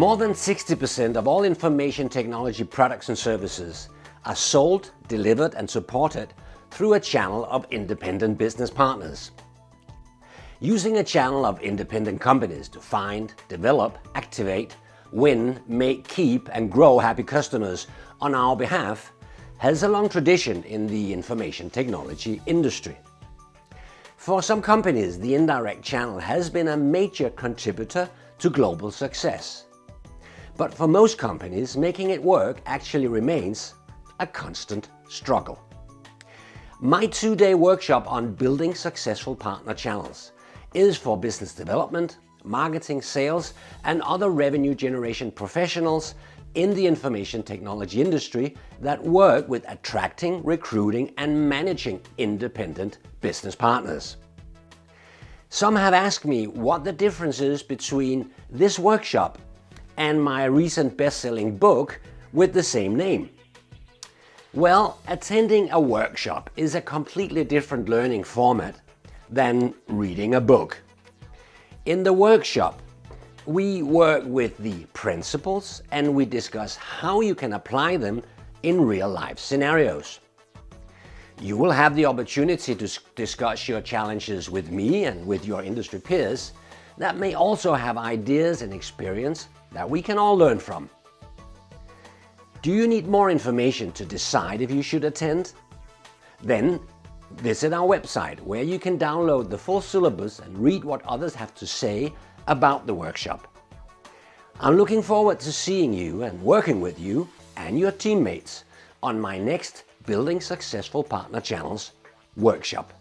More than 60% of all information technology products and services are sold, delivered and supported through a channel of independent business partners. Using a channel of independent companies to find, develop, activate, win, make, keep and grow happy customers on our behalf has a long tradition in the information technology industry. For some companies, the indirect channel has been a major contributor to global success. But for most companies, making it work actually remains a constant struggle. My 2-day workshop on building successful partner channels is for business development, marketing, sales and other revenue generation professionals in the information technology industry that work with attracting, recruiting and managing independent business partners. Some have asked me what the difference is between this workshop and my recent best-selling book with the same name. Well, attending a workshop is a completely different learning format than reading a book. In the workshop, we work with the principles and we discuss how you can apply them in real-life scenarios. You will have the opportunity to discuss your challenges with me and with your industry peers that may also have ideas and experience that we can all learn from. Do you need more information to decide if you should attend? Then visit our website where you can download the full syllabus and read what others have to say about the workshop. I'm looking forward to seeing you and working with you and your teammates on my next Building Successful Partner Channels workshop.